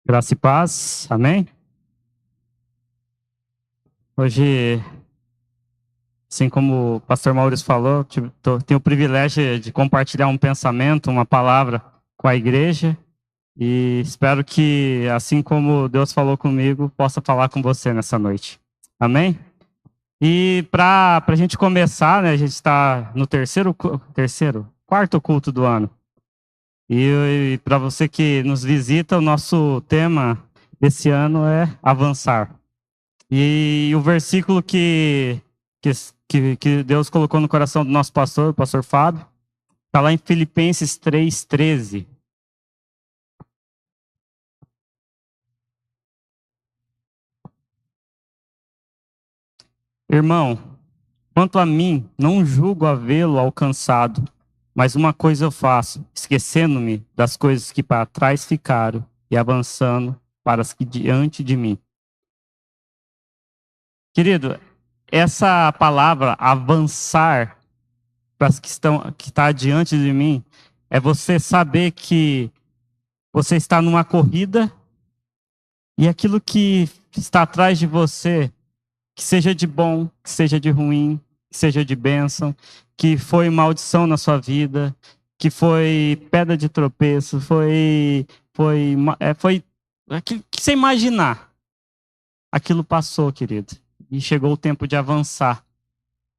Graça e paz, amém? Hoje, assim como o pastor Maurício falou, tenho o privilégio de compartilhar um pensamento, uma palavra com a igreja e espero que, assim como Deus falou comigo, possa falar com você nessa noite, amém? E para a gente começar, né, a gente está no quarto culto do ano. E para você que nos visita, o nosso tema desse ano é avançar. E o versículo que Deus colocou no coração do nosso pastor, o pastor Fábio, está lá em Filipenses 3:13. Irmão, quanto a mim, não julgo havê-lo alcançado, mas uma coisa eu faço, esquecendo-me das coisas que para trás ficaram e avançando para as que diante de mim. Querido, essa palavra avançar para as que está diante de mim é você saber que você está numa corrida e aquilo que está atrás de você, que seja de bom, que seja de ruim, que seja de bênção, que foi maldição na sua vida, que foi pedra de tropeço, foi aquilo que você imaginar. Aquilo passou, querido. E chegou o tempo de avançar,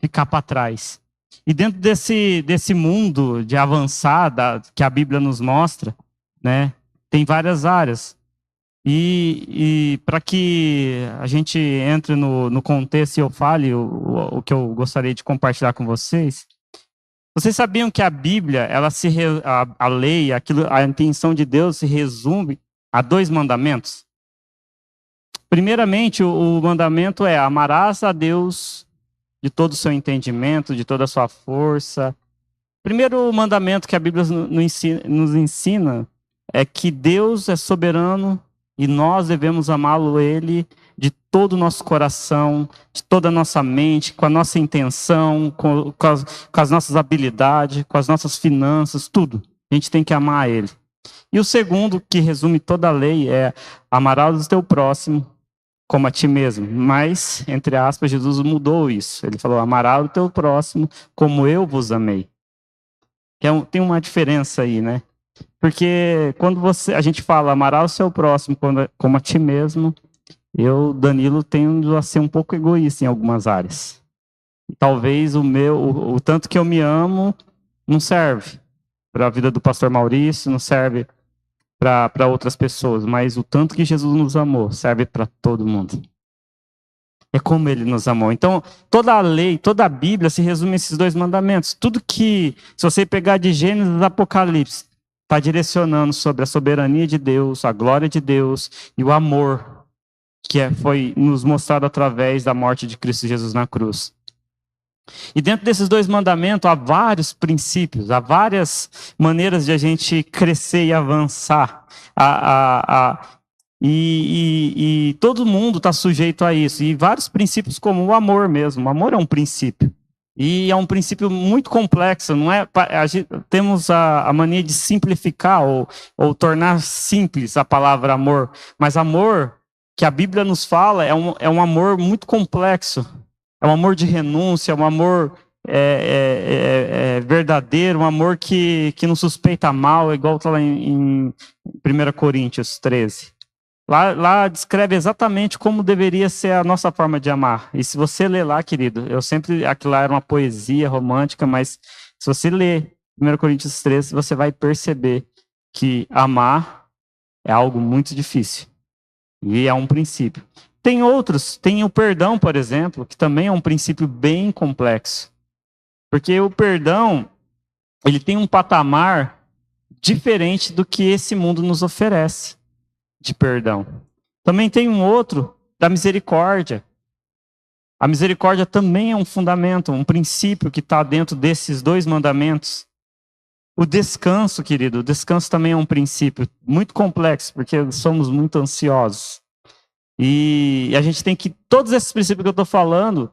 ficar para trás. E dentro desse mundo de avançar, que a Bíblia nos mostra, né, tem várias áreas. E para que a gente entre no contexto e eu fale o que eu gostaria de compartilhar com vocês, vocês sabiam que a Bíblia, a lei, a intenção de Deus se resume a 2 mandamentos? Primeiramente, o mandamento é: amarás a Deus de todo o seu entendimento, de toda a sua força. Primeiro mandamento que a Bíblia nos ensina é que Deus é soberano e nós devemos amá-lo Ele de todo o nosso coração, de toda a nossa mente, com a nossa intenção, com as nossas habilidades, com as nossas finanças, tudo. A gente tem que amar Ele. E o segundo, que resume toda a lei, é amarás o teu próximo como a ti mesmo. Mas, entre aspas, Jesus mudou isso. Ele falou: amarás o teu próximo como eu vos amei. Tem uma diferença aí, né? Porque quando a gente fala amarás o seu próximo como a ti mesmo, Danilo, tendo a ser um pouco egoísta em algumas áreas. Talvez o tanto que eu me amo não serve para a vida do pastor Maurício, não serve para outras pessoas, mas o tanto que Jesus nos amou serve para todo mundo. É como ele nos amou. Então, toda a lei, toda a Bíblia se resume a esses 2 mandamentos. Tudo que, se você pegar de Gênesis a Apocalipse, está direcionando sobre a soberania de Deus, a glória de Deus e o amor que foi nos mostrado através da morte de Cristo Jesus na cruz. E dentro desses 2 mandamentos há vários princípios, há várias maneiras de a gente crescer e avançar. E todo mundo está sujeito a isso. E vários princípios como o amor mesmo. O amor é um princípio. E é um princípio muito complexo. Não é? Temos a mania de simplificar ou tornar simples a palavra amor. Mas amor, que a Bíblia nos fala, é um amor muito complexo. É um amor de renúncia, é um amor verdadeiro, um amor que não suspeita mal, igual está lá em 1 Coríntios 13. Lá descreve exatamente como deveria ser a nossa forma de amar. E se você ler lá, querido, aquilo lá era uma poesia romântica, mas se você ler 1 Coríntios 13, você vai perceber que amar é algo muito difícil. E é um princípio. Tem outros, tem o perdão, por exemplo, que também é um princípio bem complexo. Porque o perdão, ele tem um patamar diferente do que esse mundo nos oferece de perdão. Também tem um outro da misericórdia. A misericórdia também é um fundamento, um princípio que está dentro desses 2 mandamentos. O descanso, querido, o descanso também é um princípio muito complexo, porque somos muito ansiosos. E a gente tem que, todos esses princípios que eu estou falando,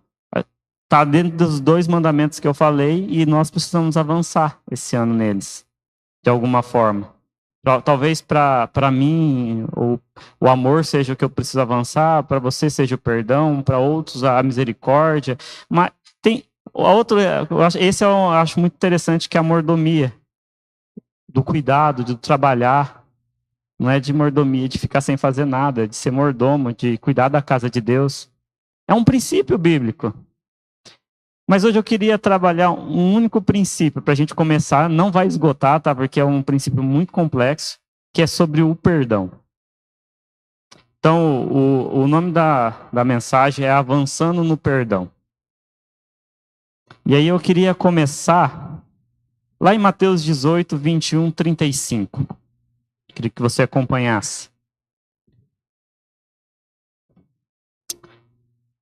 está dentro dos 2 mandamentos que eu falei, e nós precisamos avançar esse ano neles, de alguma forma. Talvez para mim o amor seja o que eu preciso avançar, para você seja o perdão, para outros a misericórdia. Mas tem a outra, esse eu acho muito interessante, que é a mordomia, do cuidado, do trabalhar. Não é de mordomia, de ficar sem fazer nada, de ser mordomo, de cuidar da casa de Deus. É um princípio bíblico. Mas hoje eu queria trabalhar um único princípio para a gente começar. Não vai esgotar, tá? Porque é um princípio muito complexo, que é sobre o perdão. Então, o nome da mensagem é Avançando no Perdão. E aí eu queria começar lá em Mateus 18, 21, 35. Queria que você acompanhasse.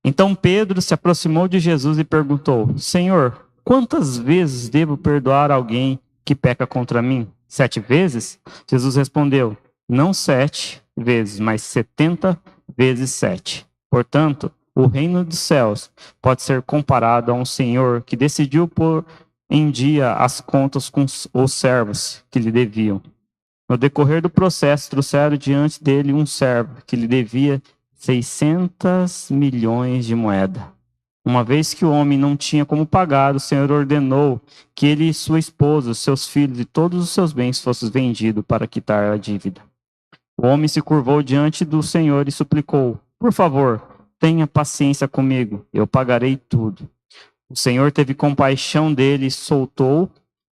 Então Pedro se aproximou de Jesus e perguntou: Senhor, quantas vezes devo perdoar alguém que peca contra mim? 7 vezes? Jesus respondeu: não 7 vezes, mas 70 vezes 7. Portanto, o reino dos céus pode ser comparado a um senhor que decidiu pôr em dia as contas com os servos que lhe deviam. No decorrer do processo, trouxeram diante dele um servo que lhe devia 600 milhões de moedas. Uma vez que o homem não tinha como pagar, o Senhor ordenou que ele e sua esposa, seus filhos e todos os seus bens fossem vendidos para quitar a dívida. O homem se curvou diante do Senhor e suplicou: por favor, tenha paciência comigo, eu pagarei tudo. O Senhor teve compaixão dele, soltou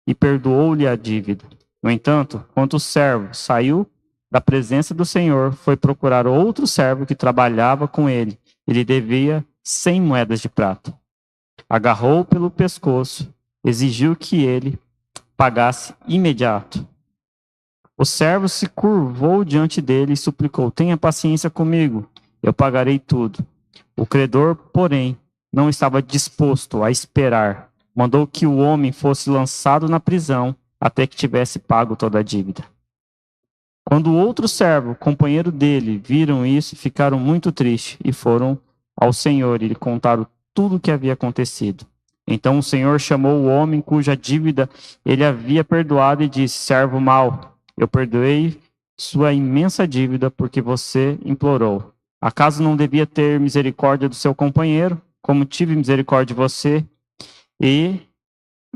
e perdoou-lhe a dívida. No entanto, quando o servo saiu da presença do Senhor, foi procurar outro servo que trabalhava com ele. Ele devia 100 moedas de prata. Agarrou-o pelo pescoço, exigiu que ele pagasse imediato. O servo se curvou diante dele e suplicou: tenha paciência comigo, eu pagarei tudo. O credor, porém, não estava disposto a esperar. Mandou que o homem fosse lançado na prisão até que tivesse pago toda a dívida. Quando o outro servo, companheiro dele, viram isso, ficaram muito tristes e foram ao Senhor e lhe contaram tudo o que havia acontecido. Então o Senhor chamou o homem cuja dívida ele havia perdoado e disse: servo mau, eu perdoei sua imensa dívida porque você implorou. Acaso não devia ter misericórdia do seu companheiro, como tive misericórdia de você? E,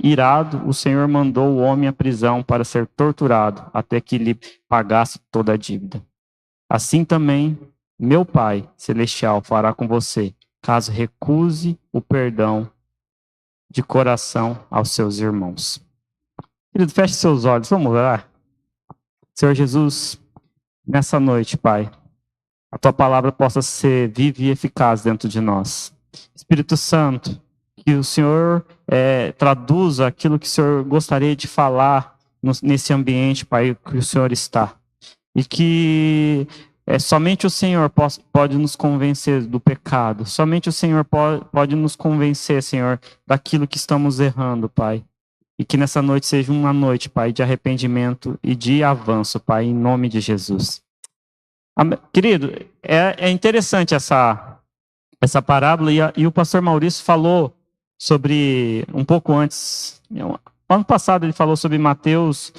irado, o Senhor mandou o homem à prisão para ser torturado, até que lhe pagasse toda a dívida. Assim também, meu Pai Celestial fará com você, caso recuse o perdão de coração aos seus irmãos. Querido, feche seus olhos, vamos orar. Senhor Jesus, nessa noite, Pai, a Tua palavra possa ser viva e eficaz dentro de nós. Espírito Santo, que o Senhor traduza aquilo que o Senhor gostaria de falar nesse ambiente, Pai, que o Senhor está. E que somente o Senhor pode nos convencer do pecado. Somente o Senhor pode nos convencer, Senhor, daquilo que estamos errando, Pai. E que nessa noite seja uma noite, Pai, de arrependimento e de avanço, Pai, em nome de Jesus. Querido, é interessante essa parábola, e o pastor Maurício falou sobre, um pouco antes, ano passado ele falou sobre Mateus,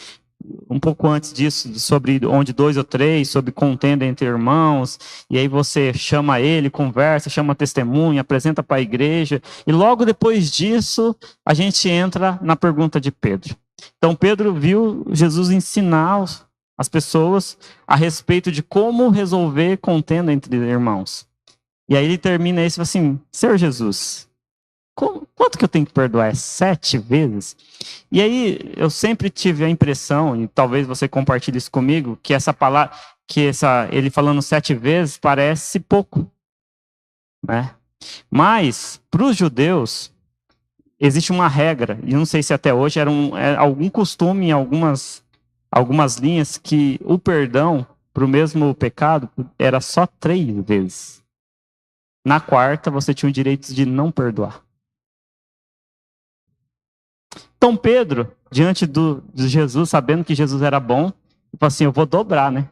um pouco antes disso, sobre onde 2 ou 3, sobre contenda entre irmãos, e aí você chama ele, conversa, chama testemunha, apresenta para a igreja, e logo depois disso, a gente entra na pergunta de Pedro. Então Pedro viu Jesus ensinar as pessoas a respeito de como resolver contenda entre irmãos. E aí ele termina isso assim: Senhor Jesus, quanto que eu tenho que perdoar? 7 vezes? E aí eu sempre tive a impressão, e talvez você compartilhe isso comigo, que essa palavra, ele falando 7 vezes parece pouco, né? Mas para os judeus existe uma regra, e não sei se até hoje era algum costume em algumas linhas, que o perdão para o mesmo pecado era só 3 vezes. Na 4ª, você tinha o direito de não perdoar. Então Pedro, diante de Jesus, sabendo que Jesus era bom, falou assim: eu vou dobrar, né?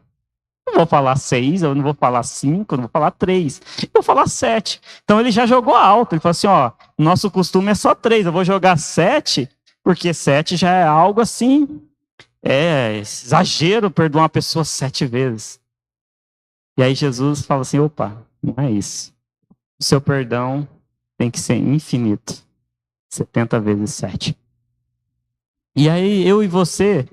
Não vou falar 6, eu não vou falar 5, eu não vou falar 3, eu vou falar 7. Então ele já jogou alto, ele falou assim: ó, nosso costume é só 3, eu vou jogar 7, porque 7 já é algo assim, é exagero perdoar uma pessoa 7 vezes. E aí Jesus fala assim, opa, não é isso. O seu perdão tem que ser infinito. 70 vezes 7. E aí eu e você,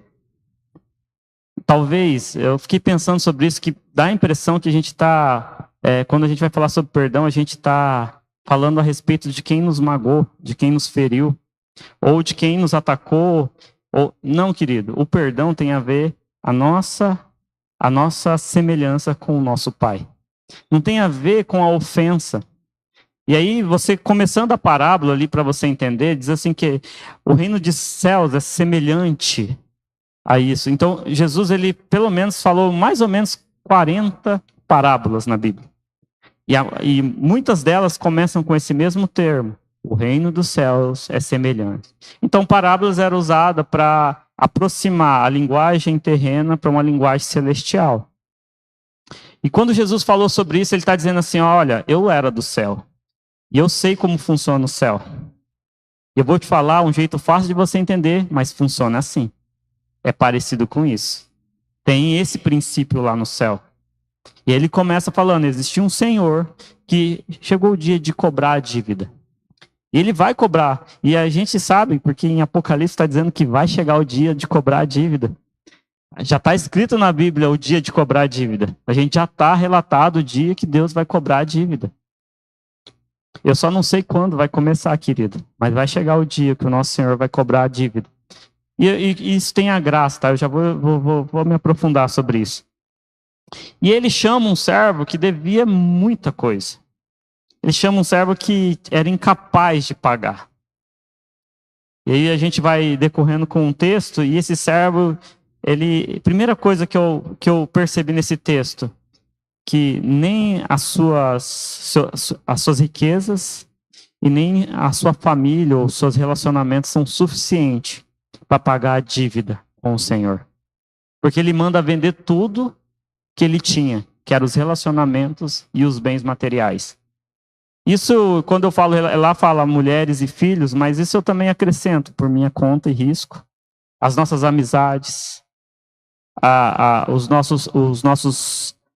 talvez, eu fiquei pensando sobre isso, que dá a impressão que a gente está, quando a gente vai falar sobre perdão, a gente está falando a respeito de quem nos magoou, de quem nos feriu, ou de quem nos atacou. Não, querido, o perdão tem a ver a nossa semelhança com o nosso Pai. Não tem a ver com a ofensa. E aí, você começando a parábola ali para você entender, diz assim que o reino dos céus é semelhante a isso. Então, Jesus, ele pelo menos falou mais ou menos 40 parábolas na Bíblia. E muitas delas começam com esse mesmo termo. O reino dos céus é semelhante. Então, parábolas eram usadas para aproximar a linguagem terrena para uma linguagem celestial. E quando Jesus falou sobre isso, ele está dizendo assim, olha, eu era do céu. E eu sei como funciona o céu. Eu vou te falar um jeito fácil de você entender, mas funciona assim. É parecido com isso. Tem esse princípio lá no céu. E ele começa falando, existia um Senhor que chegou o dia de cobrar a dívida. E ele vai cobrar. E a gente sabe, porque em Apocalipse está dizendo que vai chegar o dia de cobrar a dívida. Já está escrito na Bíblia o dia de cobrar a dívida. A gente já está relatado o dia que Deus vai cobrar a dívida. Eu só não sei quando vai começar, querido. Mas vai chegar o dia que o nosso Senhor vai cobrar a dívida. E isso tem a graça, tá? Eu já vou me aprofundar sobre isso. E ele chama um servo que devia muita coisa. Ele chama um servo que era incapaz de pagar. E aí a gente vai decorrendo com um texto, e esse servo, primeira coisa que eu percebi nesse texto, que nem as suas riquezas e nem a sua família ou seus relacionamentos são suficientes para pagar a dívida com o Senhor. Porque ele manda vender tudo que ele tinha, que eram os relacionamentos e os bens materiais. Isso, quando eu falo, lá fala mulheres e filhos, mas isso eu também acrescento por minha conta e risco. As nossas amizades,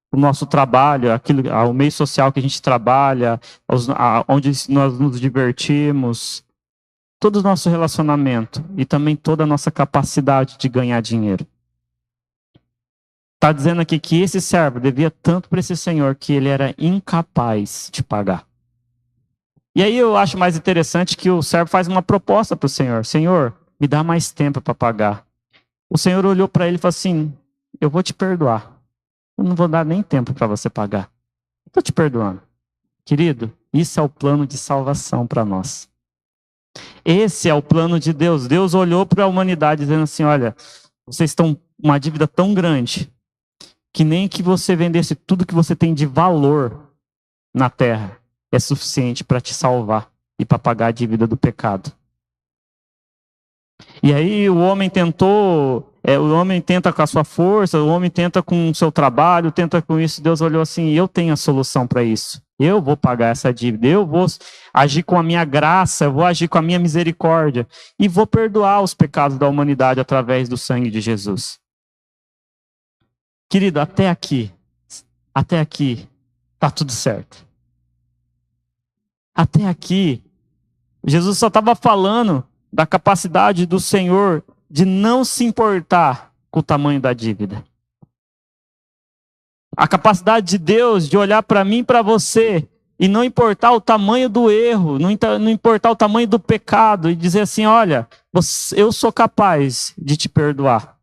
o nosso trabalho, o meio social que a gente trabalha, onde nós nos divertimos, todo o nosso relacionamento e também toda a nossa capacidade de ganhar dinheiro. Está dizendo aqui que esse servo devia tanto para esse senhor que ele era incapaz de pagar. E aí eu acho mais interessante que o servo faz uma proposta para o senhor. Senhor, me dá mais tempo para pagar. O senhor olhou para ele e falou assim, eu vou te perdoar. Eu não vou dar nem tempo para você pagar. Estou te perdoando. Querido, isso é o plano de salvação para nós. Esse é o plano de Deus. Deus olhou para a humanidade dizendo assim, olha, vocês estão com uma dívida tão grande que nem que você vendesse tudo que você tem de valor na terra é suficiente para te salvar e para pagar a dívida do pecado. E aí o homem tenta com a sua força, o homem tenta com o seu trabalho, tenta com isso. Deus olhou assim, eu tenho a solução para isso. Eu vou pagar essa dívida, eu vou agir com a minha graça, eu vou agir com a minha misericórdia e vou perdoar os pecados da humanidade através do sangue de Jesus. Querido, até aqui, está tudo certo. Até aqui, Jesus só estava falando da capacidade do Senhor de não se importar com o tamanho da dívida. A capacidade de Deus de olhar para mim e para você e não importar o tamanho do erro, não importar o tamanho do pecado e dizer assim, olha, eu sou capaz de te perdoar.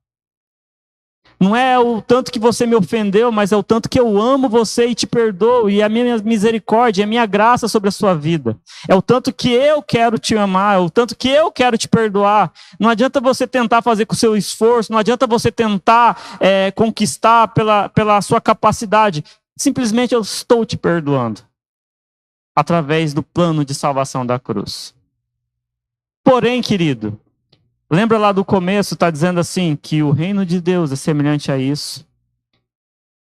Não é o tanto que você me ofendeu, mas é o tanto que eu amo você e te perdoo. E a minha misericórdia, a minha graça sobre a sua vida. É o tanto que eu quero te amar, é o tanto que eu quero te perdoar. Não adianta você tentar fazer com o seu esforço, não adianta você tentar conquistar pela sua capacidade. Simplesmente eu estou te perdoando. Através do plano de salvação da cruz. Porém, querido, lembra lá do começo, está dizendo assim, que o reino de Deus é semelhante a isso.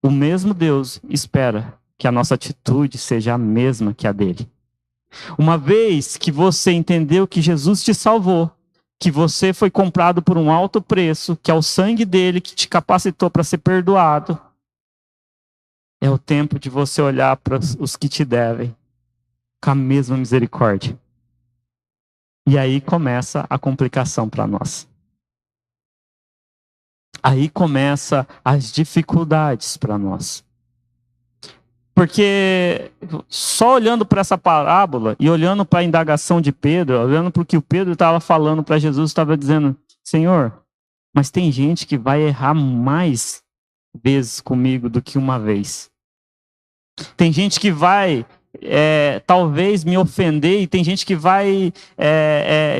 O mesmo Deus espera que a nossa atitude seja a mesma que a dele. Uma vez que você entendeu que Jesus te salvou, que você foi comprado por um alto preço, que é o sangue dele que te capacitou para ser perdoado. É o tempo de você olhar para os que te devem com a mesma misericórdia. E aí começa a complicação para nós. Aí começa as dificuldades para nós. Porque só olhando para essa parábola e olhando para a indagação de Pedro, olhando para o que o Pedro estava falando para Jesus, estava dizendo: Senhor, mas tem gente que vai errar mais vezes comigo do que uma vez. Tem gente que vai talvez me ofender, e tem gente que vai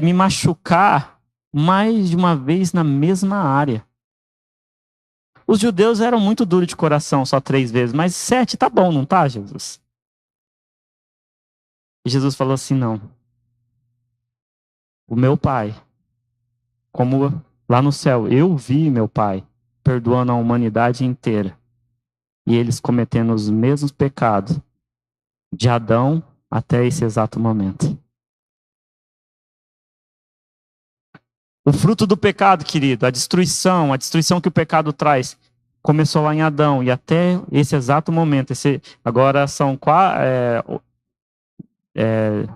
me machucar mais de uma vez na mesma área. Os judeus eram muito duros de coração, só 3 vezes, mas 7 tá bom, não tá, Jesus? E Jesus falou assim: não. O meu pai, como lá no céu, eu vi meu pai perdoando a humanidade inteira. E eles cometendo os mesmos pecados, de Adão até esse exato momento. O fruto do pecado, querido, a destruição que o pecado traz, começou lá em Adão, e até esse exato momento, agora são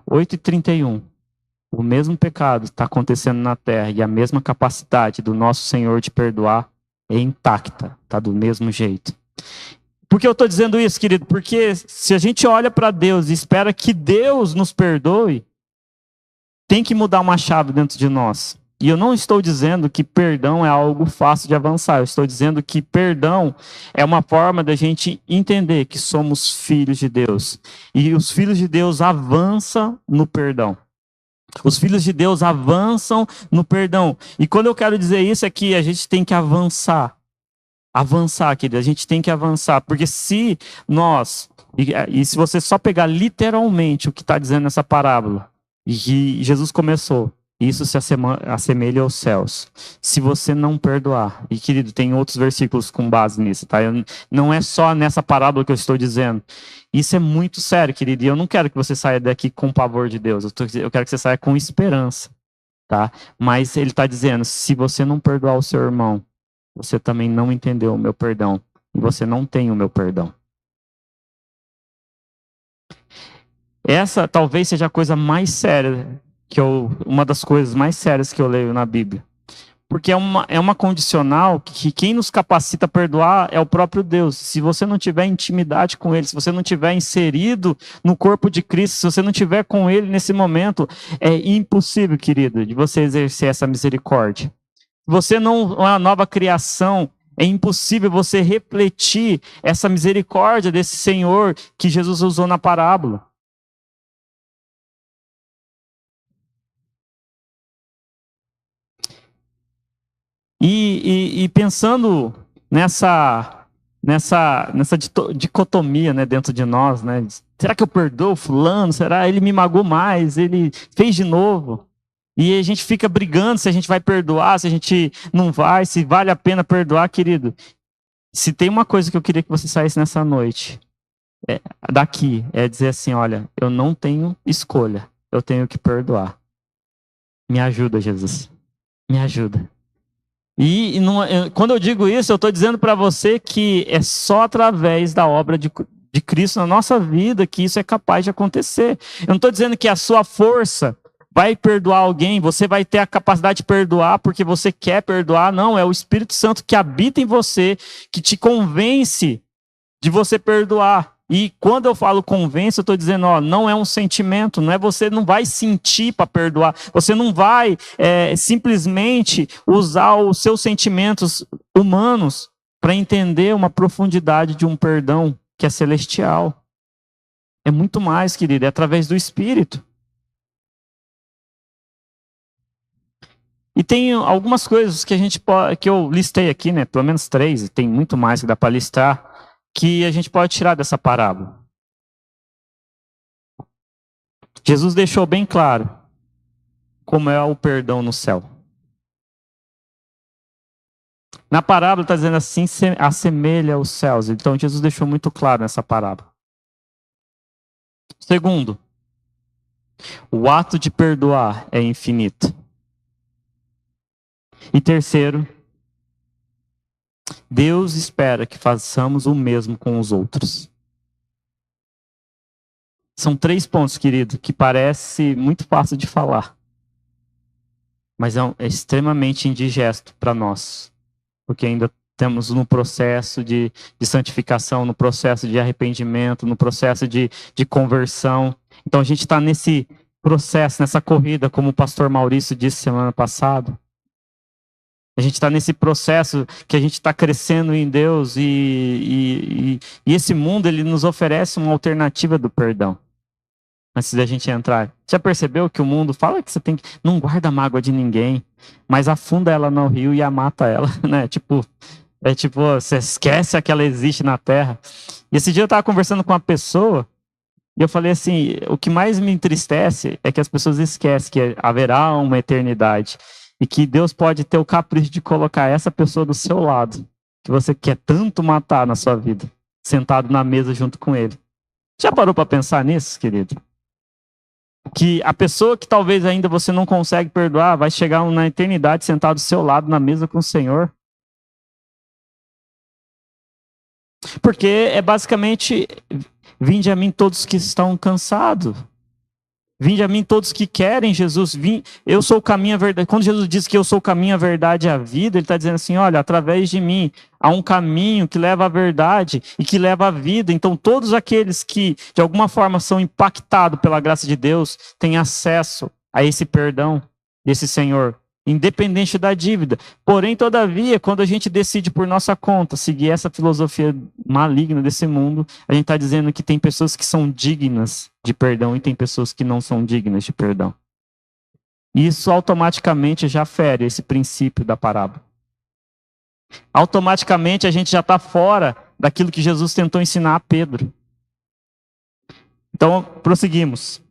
8h31. O mesmo pecado está acontecendo na terra, e a mesma capacidade do nosso Senhor de perdoar é intacta, está do mesmo jeito. Por que eu estou dizendo isso, querido? Porque se a gente olha para Deus e espera que Deus nos perdoe, tem que mudar uma chave dentro de nós. E eu não estou dizendo que perdão é algo fácil de avançar. Eu estou dizendo que perdão é uma forma da gente entender que somos filhos de Deus. E os filhos de Deus avançam no perdão. Os filhos de Deus avançam no perdão. E quando eu quero dizer isso é que a gente tem que avançar. Avançar, querido. A gente tem que avançar. Porque se nós... E se você só pegar literalmente o que está dizendo nessa parábola, e que Jesus começou... Isso se assemelha aos céus. Se você não perdoar, e querido, tem outros versículos com base nisso, tá? Não é só nessa parábola que eu estou dizendo. Isso é muito sério, querido, e eu não quero que você saia daqui com pavor de Deus. Eu quero que você saia com esperança, tá? Mas ele está dizendo, se você não perdoar o seu irmão, você também não entendeu o meu perdão, e você não tem o meu perdão. Essa talvez seja a coisa mais séria, uma das coisas mais sérias que eu leio na Bíblia. Porque é uma condicional que quem nos capacita a perdoar é o próprio Deus. Se você não tiver intimidade com Ele, se você não tiver inserido no corpo de Cristo, se você não tiver com Ele nesse momento, é impossível, querido, de você exercer essa misericórdia. Você não é uma nova criação, é impossível você refletir essa misericórdia desse Senhor que Jesus usou na parábola. E pensando nessa dicotomia, né, dentro de nós, né? Será que eu perdoo fulano? Será que ele me magoou mais? Ele fez de novo? E a gente fica brigando se a gente vai perdoar, se a gente não vai, se vale a pena perdoar, querido. Se tem uma coisa que eu queria que você saísse nessa noite, daqui, é dizer assim, olha, eu não tenho escolha, eu tenho que perdoar. Me ajuda, Jesus. Me ajuda. E quando eu digo isso, eu estou dizendo para você que é só através da obra de Cristo na nossa vida que isso é capaz de acontecer. Eu não estou dizendo que a sua força vai perdoar alguém, você vai ter a capacidade de perdoar porque você quer perdoar. Não, é o Espírito Santo que habita em você, que te convence de você perdoar. E quando eu falo convence, eu estou dizendo, não é um sentimento, você não vai sentir para perdoar, você não vai simplesmente usar os seus sentimentos humanos para entender uma profundidade de um perdão que é celestial. É muito mais, querido, é através do Espírito. E tem algumas coisas que eu listei aqui, né? Pelo menos 3, e tem muito mais que dá para listar, que a gente pode tirar dessa parábola. Jesus deixou bem claro como é o perdão no céu. Na parábola está dizendo assim, assemelha aos céus. Então Jesus deixou muito claro nessa parábola. Segundo, o ato de perdoar é infinito. E terceiro, Deus espera que façamos o mesmo com os outros. São 3 pontos, querido, que parece muito fácil de falar, mas é extremamente indigesto para nós, porque ainda estamos no processo de santificação, no processo de arrependimento, no processo de conversão. Então a gente está nesse processo, nessa corrida, como o pastor Maurício disse semana passada. A gente está nesse processo que a gente está crescendo em Deus e esse mundo ele nos oferece uma alternativa do perdão. Antes da gente entrar. Já percebeu que o mundo fala que você tem que não guarda mágoa de ninguém, mas afunda ela no rio e a mata ela, né? Tipo, você esquece que ela existe na terra. E esse dia eu estava conversando com uma pessoa e eu falei assim, o que mais me entristece é que as pessoas esquecem que haverá uma eternidade e que Deus pode ter o capricho de colocar essa pessoa do seu lado, que você quer tanto matar na sua vida, sentado na mesa junto com ele. Já parou para pensar nisso, querido? Que a pessoa que talvez ainda você não consegue perdoar vai chegar na eternidade sentado do seu lado na mesa com o Senhor. Porque é basicamente, vinde a mim todos que estão cansados. Vinde a mim todos que querem Jesus. Eu sou o caminho, a verdade. Quando Jesus diz que eu sou o caminho, a verdade e a vida, ele está dizendo assim, olha, através de mim há um caminho que leva à verdade e que leva à vida. Então todos aqueles que de alguma forma são impactados pela graça de Deus têm acesso a esse perdão desse Senhor, independente da dívida. Porém, todavia, quando a gente decide por nossa conta seguir essa filosofia maligna desse mundo, a gente está dizendo que tem pessoas que são dignas de perdão e tem pessoas que não são dignas de perdão. Isso automaticamente já fere esse princípio da parábola. Automaticamente a gente já está fora daquilo que Jesus tentou ensinar a Pedro. Então, prosseguimos.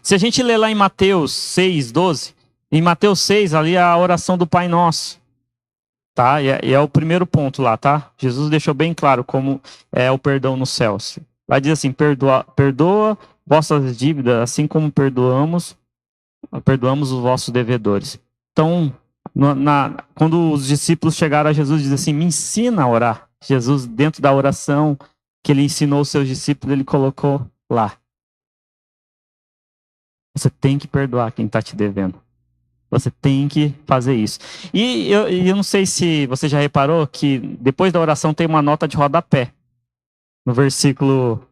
Se a gente ler lá em Mateus 6, 12... Em Mateus 6, ali é a oração do Pai Nosso. Tá? E é o primeiro ponto lá, tá? Jesus deixou bem claro como é o perdão nos céus. Lá diz assim, perdoa vossas dívidas, assim como perdoamos os vossos devedores. Então, quando os discípulos chegaram a Jesus, diz assim, me ensina a orar. Jesus, dentro da oração que ele ensinou os seus discípulos, ele colocou lá. Você tem que perdoar quem está te devendo. Você tem que fazer isso. E eu não sei se você já reparou que depois da oração tem uma nota de rodapé. No versículo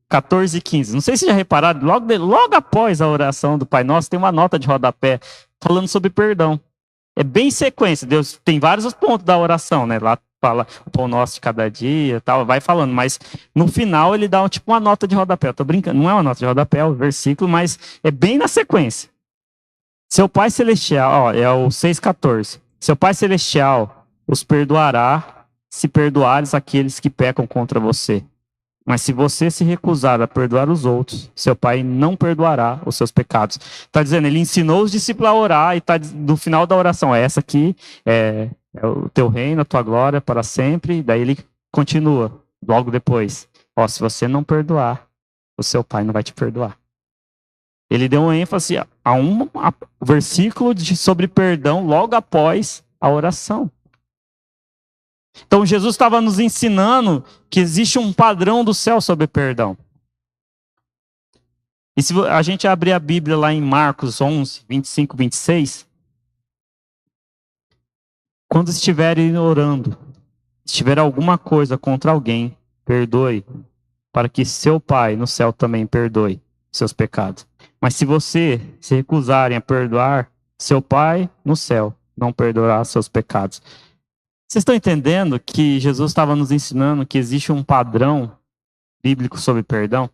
14 e 15. Não sei se já repararam, logo após a oração do Pai Nosso tem uma nota de rodapé falando sobre perdão. É bem sequência. Deus tem vários pontos da oração, né? Lá fala o pão nosso de cada dia, tal, vai falando, mas no final ele dá tipo uma nota de rodapé. Eu tô brincando, não é uma nota de rodapé, é o versículo, mas é bem na sequência. Seu Pai Celestial, é o 6,14. Seu Pai Celestial os perdoará se perdoares aqueles que pecam contra você. Mas se você se recusar a perdoar os outros, seu Pai não perdoará os seus pecados. Está dizendo, ele ensinou os discípulos a orar e está no final da oração, essa aqui é o teu reino, a tua glória para sempre. Daí ele continua, logo depois. Se você não perdoar, o seu Pai não vai te perdoar. Ele deu uma ênfase a um versículo sobre perdão logo após a oração. Então Jesus estava nos ensinando que existe um padrão do céu sobre perdão. E se a gente abrir a Bíblia lá em Marcos 11, 25, 26, quando estiverem orando, se tiver alguma coisa contra alguém, perdoe, para que seu Pai no céu também perdoe seus pecados. Mas se você se recusarem a perdoar, seu Pai no céu não perdoará seus pecados. Vocês estão entendendo que Jesus estava nos ensinando que existe um padrão bíblico sobre perdão?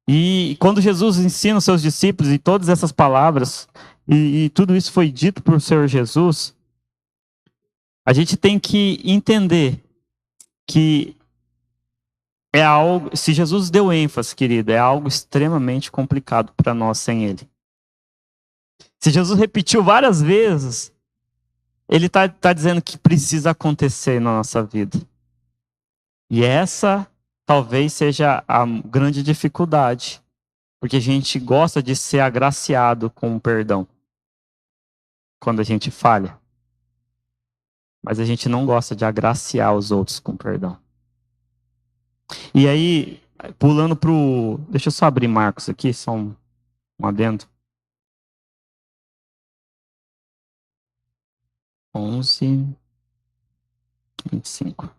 E quando Jesus ensina os seus discípulos e todas essas palavras, e tudo isso foi dito por Senhor Jesus, a gente tem que entender que é algo, se Jesus deu ênfase, querido, é algo extremamente complicado para nós sem ele. Se Jesus repetiu várias vezes, ele está dizendo que precisa acontecer na nossa vida. E essa talvez seja a grande dificuldade, porque a gente gosta de ser agraciado com o perdão. quando a gente falha. Mas a gente não gosta de agraciar os outros com perdão. E aí, pulando pro... Deixa eu só abrir Marcos aqui, só um adendo. 11:25.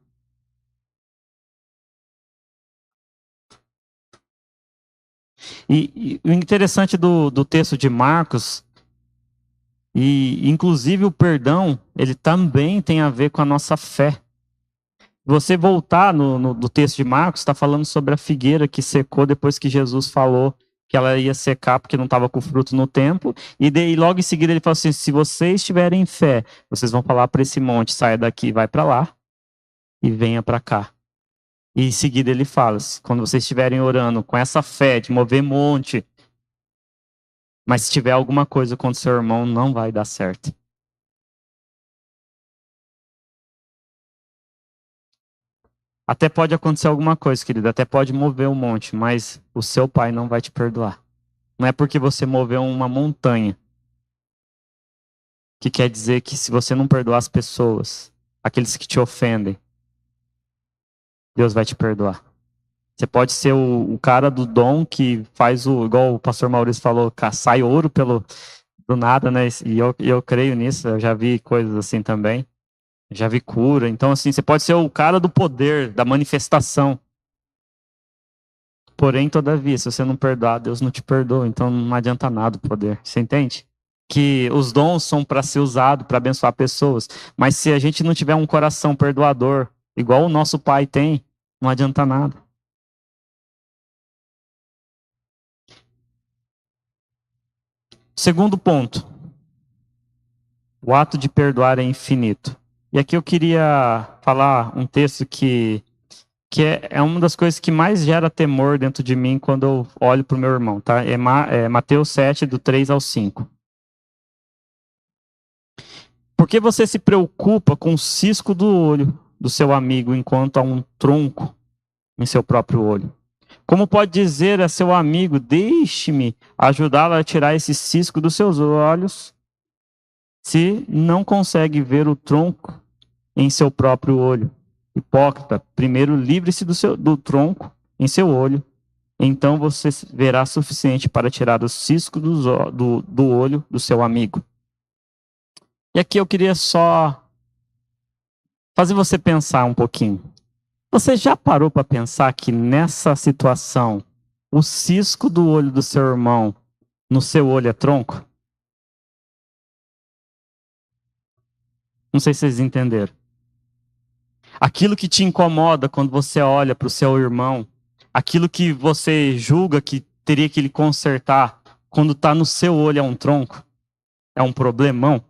E o interessante do texto de Marcos, e inclusive o perdão, ele também tem a ver com a nossa fé. Você voltar do texto de Marcos, está falando sobre a figueira que secou depois que Jesus falou que ela ia secar porque não estava com fruto no tempo. E daí, logo em seguida ele falou assim, se vocês tiverem fé, vocês vão falar para esse monte, saia daqui, vai para lá e venha para cá. E em seguida ele fala, quando vocês estiverem orando com essa fé de mover monte, mas se tiver alguma coisa contra o seu irmão, não vai dar certo. Até pode acontecer alguma coisa, querido, até pode mover um monte, mas o seu pai não vai te perdoar. Não é porque você moveu uma montanha que quer dizer que se você não perdoar as pessoas, aqueles que te ofendem, Deus vai te perdoar. Você pode ser o cara do dom que faz igual o pastor Maurício falou, sai ouro do nada, né? E eu creio nisso, eu já vi coisas assim também. Já vi cura. Então, assim, você pode ser o cara do poder, da manifestação. Porém, todavia, se você não perdoar, Deus não te perdoa. Então, não adianta nada o poder. Você entende? Que os dons são para ser usados, para abençoar pessoas. Mas se a gente não tiver um coração perdoador, igual o nosso pai tem, não adianta nada. Segundo ponto. O ato de perdoar é infinito. E aqui eu queria falar um texto que é uma das coisas que mais gera temor dentro de mim quando eu olho para o meu irmão, tá? É Mateus 7, do 3 ao 5. Por que você se preocupa com o cisco do olho do seu amigo enquanto há um tronco em seu próprio olho? Como pode dizer a seu amigo, deixe-me ajudá-lo a tirar esse cisco dos seus olhos, se não consegue ver o tronco em seu próprio olho? Hipócrita, primeiro livre-se do tronco em seu olho, então você verá suficiente para tirar o cisco do olho do seu amigo. E aqui eu queria só fazer você pensar um pouquinho. Você já parou para pensar que nessa situação, o cisco do olho do seu irmão no seu olho é tronco? Não sei se vocês entenderam. Aquilo que te incomoda quando você olha para o seu irmão, aquilo que você julga que teria que lhe consertar, quando está no seu olho é um tronco, é um problemão,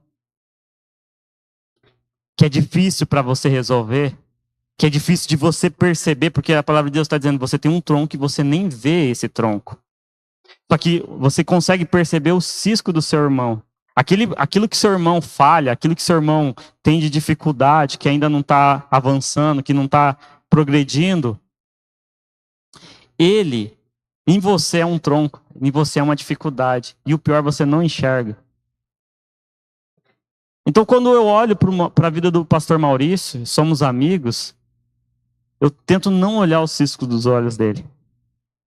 que é difícil para você resolver, que é difícil de você perceber, porque a palavra de Deus está dizendo, você tem um tronco e você nem vê esse tronco. Só que você consegue perceber o cisco do seu irmão. Aquilo que seu irmão falha, aquilo que seu irmão tem de dificuldade, que ainda não está avançando, que não está progredindo, ele, em você é um tronco, em você é uma dificuldade. E o pior, você não enxerga. Então, quando eu olho para a vida do pastor Maurício, somos amigos, eu tento não olhar o cisco dos olhos dele.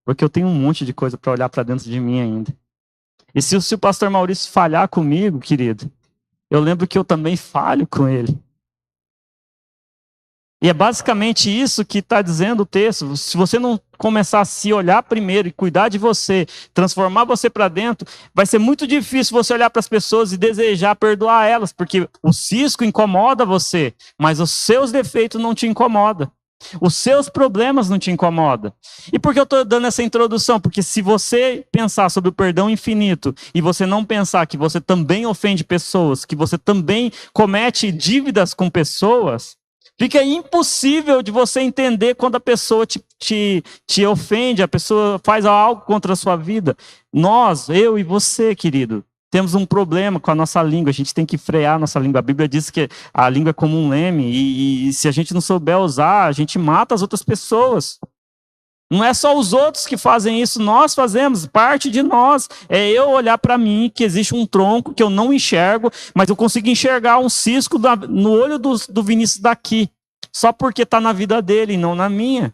Porque eu tenho um monte de coisa para olhar para dentro de mim ainda. E se o pastor Maurício falhar comigo, querido, eu lembro que eu também falho com ele. E é basicamente isso que está dizendo o texto. Se você não começar a se olhar primeiro e cuidar de você, transformar você para dentro, vai ser muito difícil você olhar para as pessoas e desejar perdoar elas, porque o cisco incomoda você, mas os seus defeitos não te incomodam. Os seus problemas não te incomodam. E por que eu estou dando essa introdução? Porque se você pensar sobre o perdão infinito e você não pensar que você também ofende pessoas, que você também comete dívidas com pessoas, fica impossível de você entender quando a pessoa te ofende, a pessoa faz algo contra a sua vida. Nós, eu e você, querido, temos um problema com a nossa língua, a gente tem que frear a nossa língua. A Bíblia diz que a língua é como um leme, e se a gente não souber usar, a gente mata as outras pessoas. Não é só os outros que fazem isso, nós fazemos, parte de nós. É eu olhar para mim, que existe um tronco que eu não enxergo, mas eu consigo enxergar um cisco no olho do Vinícius daqui, só porque está na vida dele e não na minha.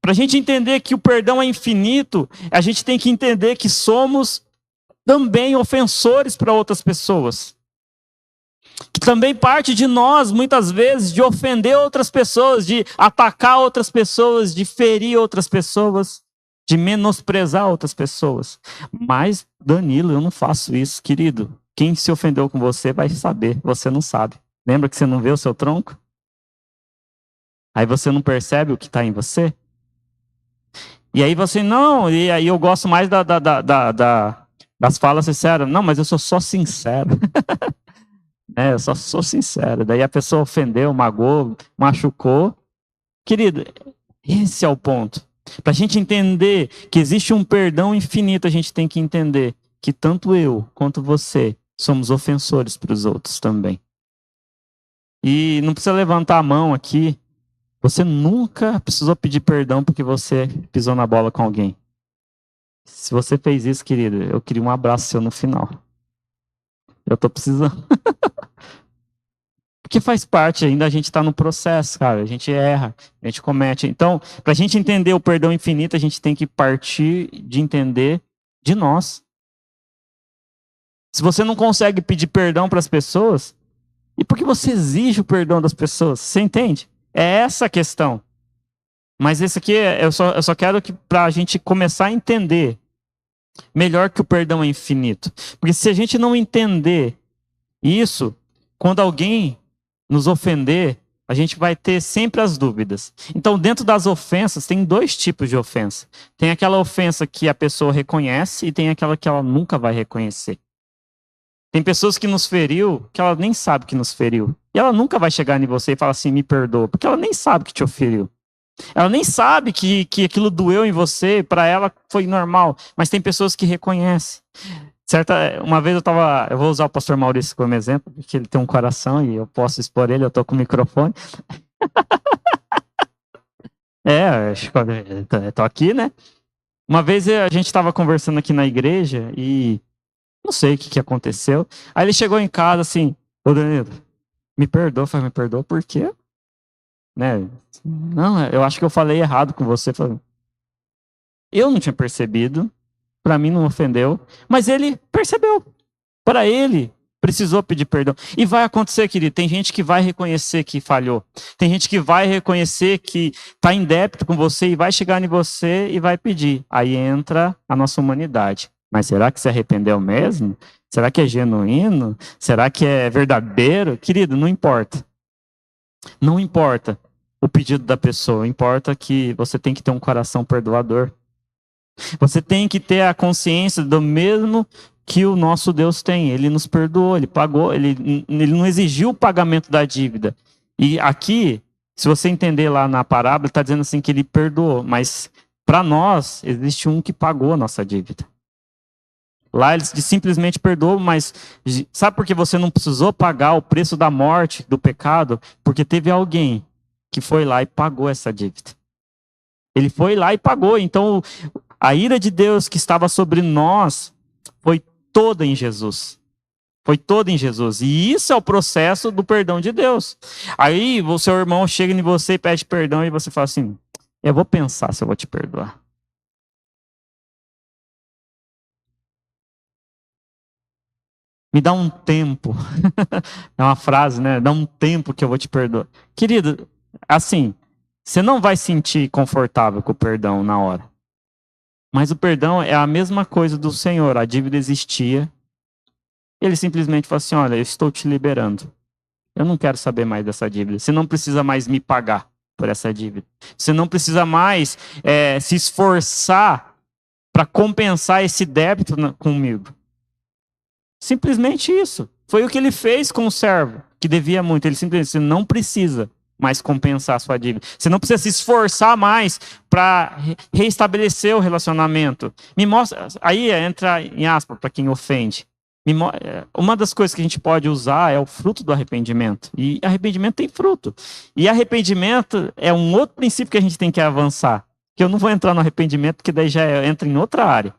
Para a gente entender que o perdão é infinito, a gente tem que entender que somos também ofensores para outras pessoas. Que também parte de nós, muitas vezes, de ofender outras pessoas, de atacar outras pessoas, de ferir outras pessoas, de menosprezar outras pessoas. Mas, Danilo, eu não faço isso, querido. Quem se ofendeu com você vai saber, você não sabe. Lembra que você não vê o seu tronco? Aí você não percebe o que está em você? E aí você, não, e aí eu gosto mais das falas sinceras. Não, mas eu sou só sincero. Eu só sou sincero. Daí a pessoa ofendeu, magoou, machucou. Querido, esse é o ponto. Para a gente entender que existe um perdão infinito, a gente tem que entender que tanto eu quanto você somos ofensores para os outros também. E não precisa levantar a mão aqui. Você nunca precisou pedir perdão porque você pisou na bola com alguém. Se você fez isso, querido, eu queria um abraço seu no final. Eu tô precisando. Porque faz parte, ainda a gente está no processo, cara. A gente erra, a gente comete. Então, para a gente entender o perdão infinito, a gente tem que partir de entender de nós. Se você não consegue pedir perdão para as pessoas, e por que você exige o perdão das pessoas? Você entende? É essa a questão. Mas esse aqui, eu só quero que para a gente começar a entender melhor que o perdão é infinito. Porque se a gente não entender isso, quando alguém nos ofender, a gente vai ter sempre as dúvidas. Então, dentro das ofensas, tem dois tipos de ofensa. Tem aquela ofensa que a pessoa reconhece e tem aquela que ela nunca vai reconhecer. Tem pessoas que nos feriu, que ela nem sabe que nos feriu. E ela nunca vai chegar em você e falar assim, me perdoa, porque ela nem sabe que te feriu. Ela nem sabe que aquilo doeu em você, para ela foi normal. Mas tem pessoas que reconhecem. Uma vez eu vou usar o pastor Maurício como exemplo, porque ele tem um coração e eu posso expor ele, eu tô com o microfone. Acho que eu tô aqui, né? Uma vez a gente estava conversando aqui na igreja e não sei o que aconteceu. Aí ele chegou em casa assim, ô Danilo, me perdoa. Eu falei, me perdoa por quê? Né? Não, eu acho que eu falei errado com você. Eu não tinha percebido, para mim não ofendeu, mas ele percebeu. Para ele, precisou pedir perdão. E vai acontecer, querido, tem gente que vai reconhecer que falhou. Tem gente que vai reconhecer que está em débito com você e vai chegar em você e vai pedir. Aí entra a nossa humanidade. Mas será que se arrependeu mesmo? Será que é genuíno? Será que é verdadeiro? Querido, não importa. Não importa o pedido da pessoa, importa que você tem que ter um coração perdoador. Você tem que ter a consciência do mesmo que o nosso Deus tem. Ele nos perdoou, ele pagou, ele não exigiu o pagamento da dívida. E aqui, se você entender lá na parábola, está dizendo assim que ele perdoou, mas para nós existe um que pagou a nossa dívida. Lá ele simplesmente perdoou, mas sabe por que você não precisou pagar o preço da morte, do pecado? Porque teve alguém que foi lá e pagou essa dívida. Ele foi lá e pagou. Então, a ira de Deus que estava sobre nós foi toda em Jesus. Foi toda em Jesus. E isso é o processo do perdão de Deus. Aí o seu irmão chega em você e pede perdão e você fala assim, eu vou pensar se eu vou te perdoar. Me dá um tempo. É uma frase, né? Dá um tempo que eu vou te perdoar. Querido, assim, você não vai sentir confortável com o perdão na hora. Mas o perdão é a mesma coisa do Senhor. A dívida existia. Ele simplesmente fala assim, olha, eu estou te liberando. Eu não quero saber mais dessa dívida. Você não precisa mais me pagar por essa dívida. Você não precisa mais se esforçar para compensar esse débito comigo. Simplesmente isso. Foi o que ele fez com o servo, que devia muito. Ele simplesmente não precisa mais compensar a sua dívida. Você não precisa se esforçar mais para reestabelecer o relacionamento. Me mostra. Aí entra em aspas para quem ofende. Uma das coisas que a gente pode usar é o fruto do arrependimento. E arrependimento tem fruto. E arrependimento é um outro princípio que a gente tem que avançar. Que eu não vou entrar no arrependimento, porque daí já entra em outra área.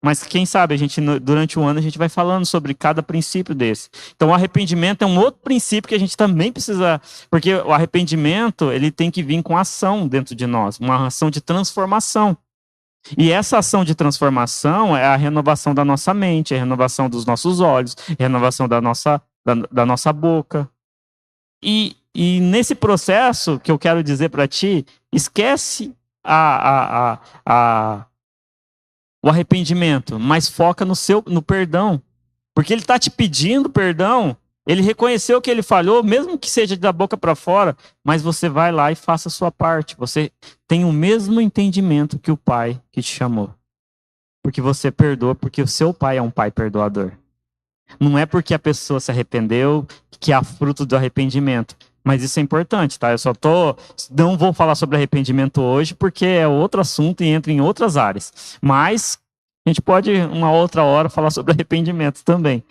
Mas quem sabe, durante o ano, a gente vai falando sobre cada princípio desse. Então, o arrependimento é um outro princípio que a gente também precisa... Porque o arrependimento, ele tem que vir com ação dentro de nós. Uma ação de transformação. E essa ação de transformação é a renovação da nossa mente, é a renovação dos nossos olhos, é a renovação da nossa boca. E nesse processo que eu quero dizer para ti, esquece o arrependimento, mas foca no perdão. Porque ele está te pedindo perdão, ele reconheceu que ele falhou, mesmo que seja da boca para fora, mas você vai lá e faça a sua parte. Você tem o mesmo entendimento que o pai que te chamou. Porque você perdoa, porque o seu pai é um pai perdoador. Não é porque a pessoa se arrependeu que há fruto do arrependimento. Mas isso é importante, tá? Não vou falar sobre arrependimento hoje, porque é outro assunto e entra em outras áreas. Mas a gente pode, uma outra hora, falar sobre arrependimento também.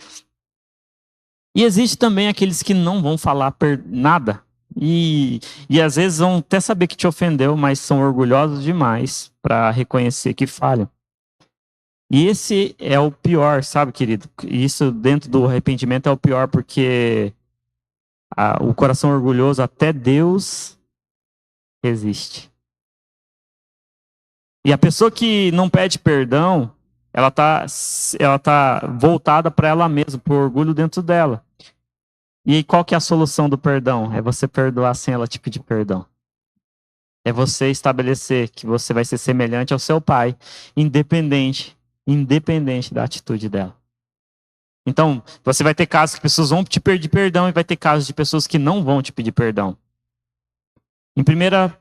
E existe também aqueles que não vão falar nada. E às vezes vão até saber que te ofendeu, mas são orgulhosos demais para reconhecer que falham. E esse é o pior, sabe, querido? Isso dentro do arrependimento é o pior, porque o coração orgulhoso até Deus resiste. E a pessoa que não pede perdão, ela tá voltada para ela mesma, por orgulho dentro dela. E qual que é a solução do perdão? É você perdoar sem ela te pedir perdão. É você estabelecer que você vai ser semelhante ao seu pai, independente da atitude dela. Então, você vai ter casos que pessoas vão te pedir perdão e vai ter casos de pessoas que não vão te pedir perdão. Em 1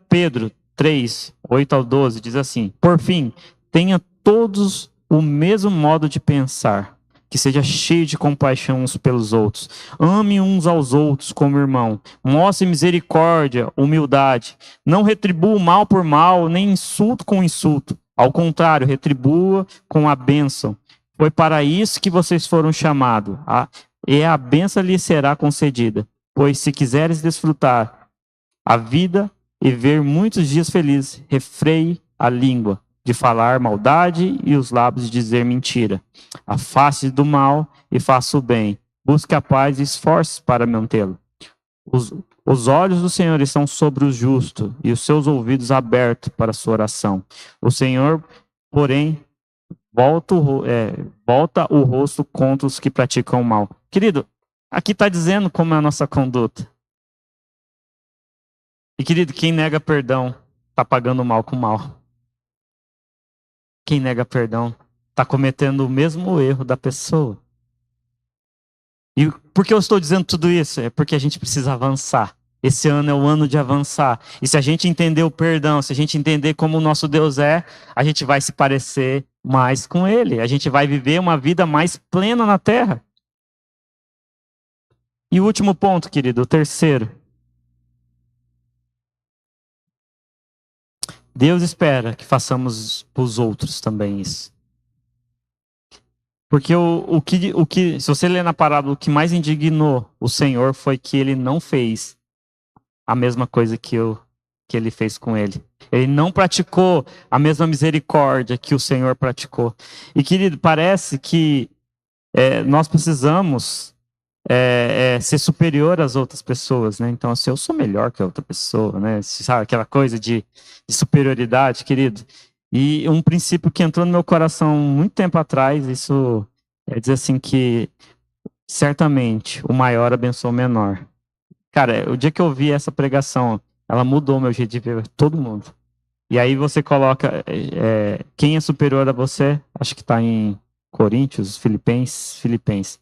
Pedro 3, 8 ao 12, diz assim: por fim, tenha todos o mesmo modo de pensar, que seja cheio de compaixão uns pelos outros. Ame uns aos outros como irmão. Mostre misericórdia, humildade. Não retribua o mal por mal, nem insulto com insulto. Ao contrário, retribua com a bênção. Foi para isso que vocês foram chamados. E a bênção lhe será concedida. Pois se quiseres desfrutar a vida e ver muitos dias felizes, refreie a língua de falar maldade e os lábios de dizer mentira. Afaste do mal e faça o bem. Busque a paz e esforce para mantê-lo. Os olhos do Senhor estão sobre o justo e os seus ouvidos abertos para a sua oração. O Senhor, porém, volta o rosto contra os que praticam o mal. Querido, aqui está dizendo como é a nossa conduta. E querido, quem nega perdão está pagando mal com mal. Quem nega perdão está cometendo o mesmo erro da pessoa. E por que eu estou dizendo tudo isso? É porque a gente precisa avançar. Esse ano é o ano de avançar. E se a gente entender o perdão, se a gente entender como o nosso Deus é, a gente vai se parecer mais com Ele. A gente vai viver uma vida mais plena na terra. E o último ponto, querido, o terceiro. Deus espera que façamos para os outros também isso. Porque se você ler na parábola, o que mais indignou o Senhor foi que ele não fez a mesma coisa que ele fez com ele. Ele não praticou a mesma misericórdia que o Senhor praticou. E, querido, parece que nós precisamos ser superior às outras pessoas, né? Então, assim, eu sou melhor que a outra pessoa, né? Sabe, aquela coisa de superioridade, querido. E um princípio que entrou no meu coração muito tempo atrás, isso é dizer assim que certamente o maior abençoa o menor. Cara, o dia que eu ouvi essa pregação, ela mudou meu jeito de ver todo mundo. E aí você coloca quem é superior a você, acho que está em Coríntios, Filipenses.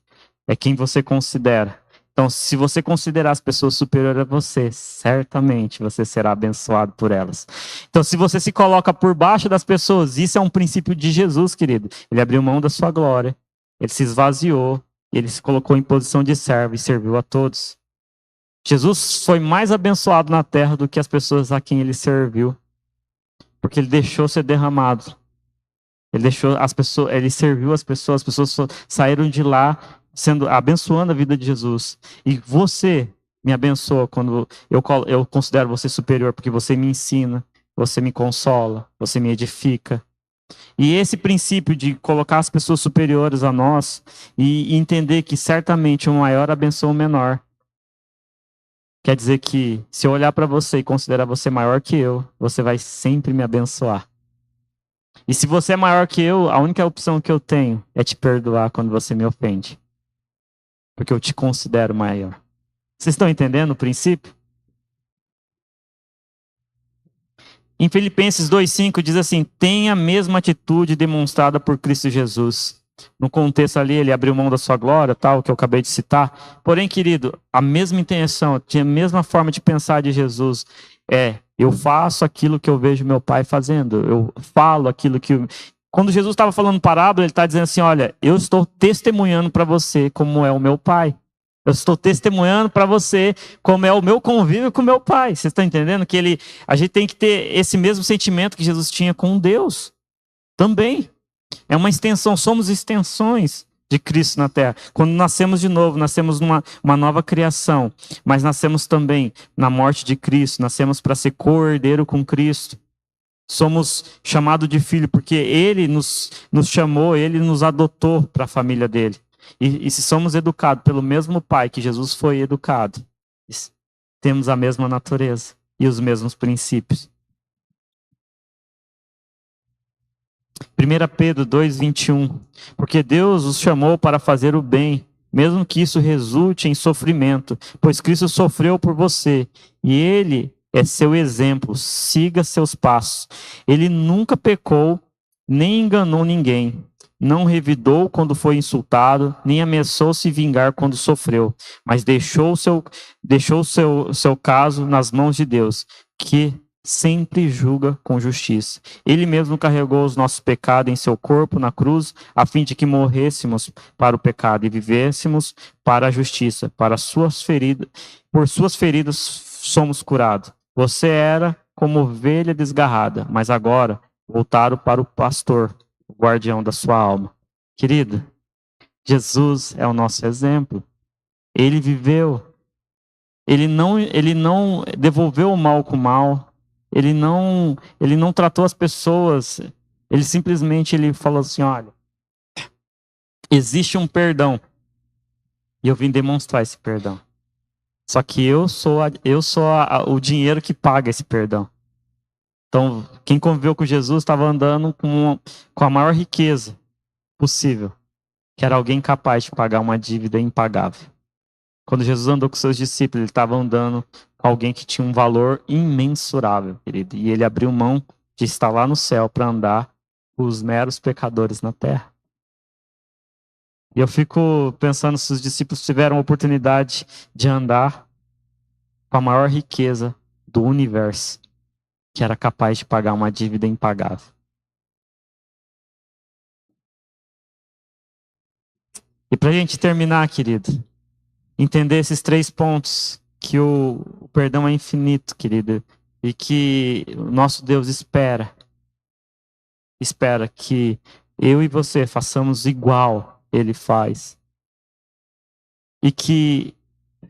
É quem você considera. Então, se você considerar as pessoas superiores a você, certamente você será abençoado por elas. Então, se você se coloca por baixo das pessoas, isso é um princípio de Jesus, querido. Ele abriu mão da sua glória, ele se esvaziou, ele se colocou em posição de servo e serviu a todos. Jesus foi mais abençoado na terra do que as pessoas a quem ele serviu, porque ele deixou ser derramado. Ele deixou as pessoas, ele serviu as pessoas saíram de lá abençoando a vida de Jesus. E você me abençoa quando eu considero você superior, porque você me ensina, você me consola, você me edifica. E esse princípio de colocar as pessoas superiores a nós e entender que certamente o maior abençoa o menor. Quer dizer que se eu olhar para você e considerar você maior que eu, você vai sempre me abençoar. E se você é maior que eu, a única opção que eu tenho é te perdoar quando você me ofende. Porque eu te considero maior. Vocês estão entendendo o princípio? Em Filipenses 2,5 diz assim: tenha a mesma atitude demonstrada por Cristo Jesus. No contexto ali, ele abriu mão da sua glória, tal, que eu acabei de citar. Porém, querido, a mesma intenção, tinha a mesma forma de pensar de Jesus. Eu faço aquilo que eu vejo meu pai fazendo. Eu falo aquilo que... Quando Jesus estava falando parábola, ele está dizendo assim, olha, eu estou testemunhando para você como é o meu pai. Eu estou testemunhando para você como é o meu convívio com o meu pai. Vocês estão entendendo que a gente tem que ter esse mesmo sentimento que Jesus tinha com Deus também. É uma extensão, somos extensões de Cristo na Terra. Quando nascemos de novo, nascemos numa uma nova criação, mas nascemos também na morte de Cristo, nascemos para ser co-herdeiro com Cristo. Somos chamados de filho porque Ele nos chamou, Ele nos adotou para a família dele. E se somos educados pelo mesmo Pai que Jesus foi educado, temos a mesma natureza e os mesmos princípios. 1 Pedro 2,21. Porque Deus os chamou para fazer o bem, mesmo que isso resulte em sofrimento, pois Cristo sofreu por você, e Ele é seu exemplo, siga seus passos. Ele nunca pecou, nem enganou ninguém. Não revidou quando foi insultado, nem ameaçou se vingar quando sofreu, mas deixou seu caso nas mãos de Deus, que sempre julga com justiça. Ele mesmo carregou os nossos pecados em seu corpo na cruz, a fim de que morrêssemos para o pecado e vivêssemos para a justiça. Por suas feridas somos curados. Você era como ovelha desgarrada, mas agora voltaram para o pastor, o guardião da sua alma. Querido, Jesus é o nosso exemplo. Ele viveu. Ele não devolveu o mal com o mal. Ele não tratou as pessoas. Ele simplesmente falou assim, olha, existe um perdão. E eu vim demonstrar esse perdão. Só que eu sou o dinheiro que paga esse perdão. Então, quem conviveu com Jesus estava andando com a maior riqueza possível, que era alguém capaz de pagar uma dívida impagável. Quando Jesus andou com seus discípulos, ele estava andando com alguém que tinha um valor imensurável, querido. E ele abriu mão de estar lá no céu para andar com os meros pecadores na terra. E eu fico pensando se os discípulos tiveram a oportunidade de andar com a maior riqueza do universo, que era capaz de pagar uma dívida impagável. E para a gente terminar, querido, entender esses 3 pontos, que o perdão é infinito, querido, e que o nosso Deus espera que eu e você façamos igual Ele faz. E que,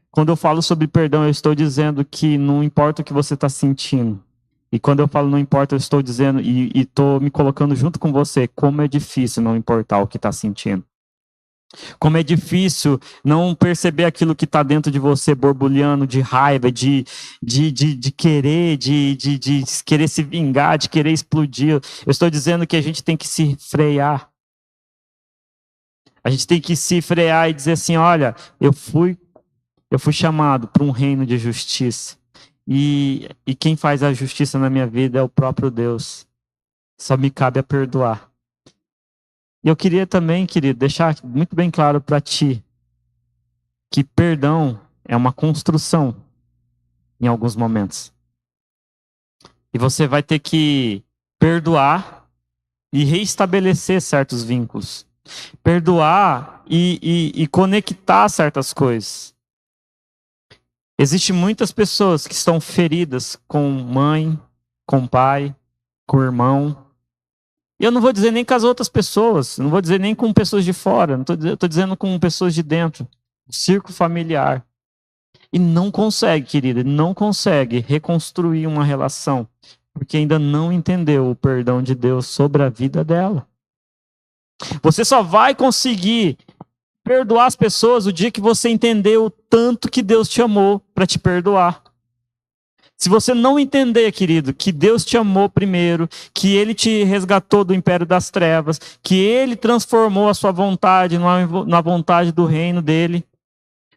quando eu falo sobre perdão, eu estou dizendo que não importa o que você está sentindo. E quando eu falo não importa, eu estou dizendo e estou me colocando junto com você, como é difícil não importar o que está sentindo. Como é difícil não perceber aquilo que está dentro de você, borbulhando de raiva, de querer se vingar, de querer explodir. Eu estou dizendo que a gente tem que se frear. A gente tem que se frear e dizer assim, olha, eu fui chamado para um reino de justiça. E quem faz a justiça na minha vida é o próprio Deus. Só me cabe a perdoar. E eu queria também, querido, deixar muito bem claro para ti que perdão é uma construção em alguns momentos. E você vai ter que perdoar e reestabelecer certos vínculos. Perdoar e conectar certas coisas. Existem muitas pessoas que estão feridas com mãe, com pai, com irmão. E eu não vou dizer nem com as outras pessoas, não vou dizer nem com pessoas de fora, não estou dizendo com pessoas de dentro, o círculo familiar. E não consegue, querida, não consegue reconstruir uma relação, porque ainda não entendeu o perdão de Deus sobre a vida dela. Você só vai conseguir perdoar as pessoas o dia que você entender o tanto que Deus te amou para te perdoar. Se você não entender, querido, que Deus te amou primeiro, que Ele te resgatou do império das trevas, que Ele transformou a sua vontade na vontade do reino dele,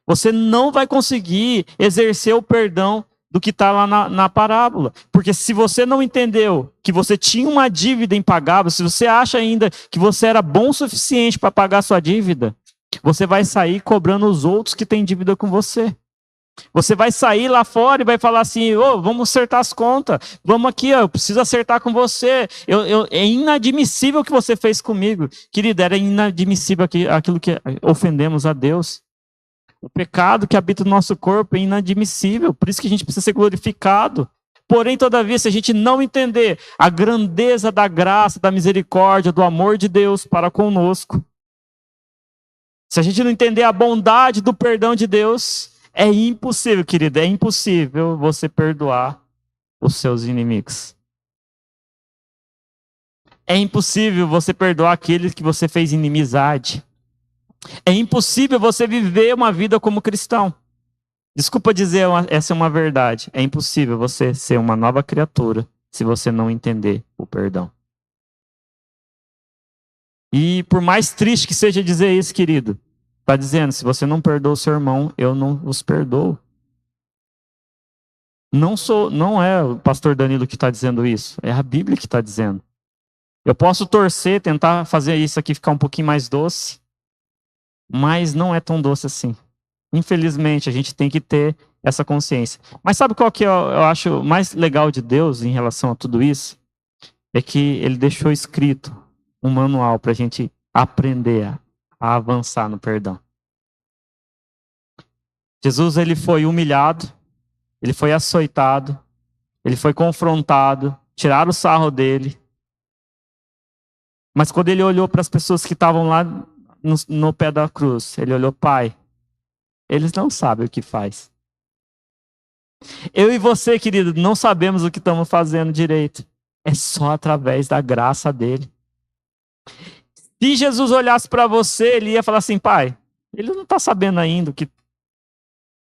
você não vai conseguir exercer o perdão do que está lá na parábola. Porque se você não entendeu que você tinha uma dívida impagável, se você acha ainda que você era bom o suficiente para pagar a sua dívida, você vai sair cobrando os outros que têm dívida com você. Você vai sair lá fora e vai falar assim, vamos acertar as contas, vamos aqui, eu preciso acertar com você, é inadmissível o que você fez comigo. Querida, era inadmissível aquilo que ofendemos a Deus. O pecado que habita no nosso corpo é inadmissível, por isso que a gente precisa ser glorificado. Porém, todavia, se a gente não entender a grandeza da graça, da misericórdia, do amor de Deus para conosco, se a gente não entender a bondade do perdão de Deus, é impossível, querido, é impossível você perdoar os seus inimigos. É impossível você perdoar aqueles que você fez inimizade. É impossível você viver uma vida como cristão. Desculpa dizer, essa é uma verdade. É impossível você ser uma nova criatura se você não entender o perdão. E por mais triste que seja dizer isso, querido, está dizendo, se você não perdoa o seu irmão, eu não os perdoo. Não é o pastor Danilo que está dizendo isso, é a Bíblia que está dizendo. Eu posso torcer, tentar fazer isso aqui ficar um pouquinho mais doce, mas não é tão doce assim. Infelizmente, a gente tem que ter essa consciência. Mas sabe qual que eu acho mais legal de Deus em relação a tudo isso? É que Ele deixou escrito um manual para a gente aprender a avançar no perdão. Jesus, ele foi humilhado, ele foi açoitado, ele foi confrontado, tiraram o sarro dele. Mas quando ele olhou para as pessoas que estavam lá no pé da cruz, ele olhou, Pai, eles não sabem o que faz. Eu e você, querido, não sabemos o que estamos fazendo direito. É só através da graça dele. Se Jesus olhasse para você, ele ia falar assim, Pai, ele não está sabendo ainda o que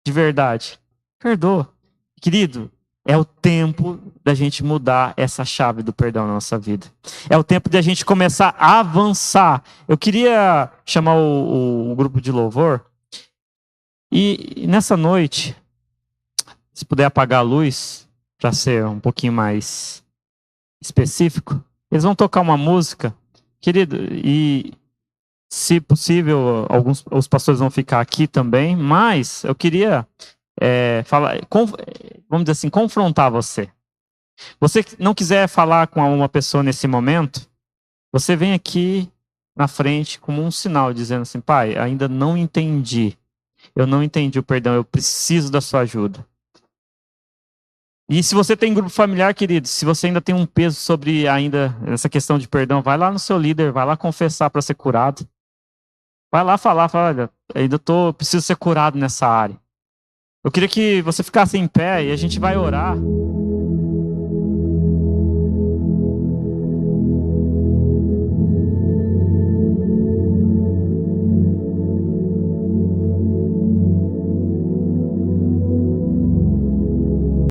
de verdade. Perdoa. Querido, é o tempo da gente mudar essa chave do perdão na nossa vida. É o tempo de a gente começar a avançar. Eu queria chamar o grupo de louvor. E nessa noite, se puder apagar a luz, para ser um pouquinho mais específico, eles vão tocar uma música, querido, e se possível, os pastores vão ficar aqui também, mas eu queria vamos dizer assim, confrontar você. Você que não quiser falar com uma pessoa nesse momento, você vem aqui na frente como um sinal, dizendo assim, Pai, ainda não entendi. Eu não entendi o perdão, eu preciso da sua ajuda. E se você tem grupo familiar, querido, se você ainda tem um peso sobre ainda essa questão de perdão, vai lá no seu líder, vai lá confessar para ser curado. Vai lá fala, olha, ainda preciso ser curado nessa área. Eu queria que você ficasse em pé e a gente vai orar.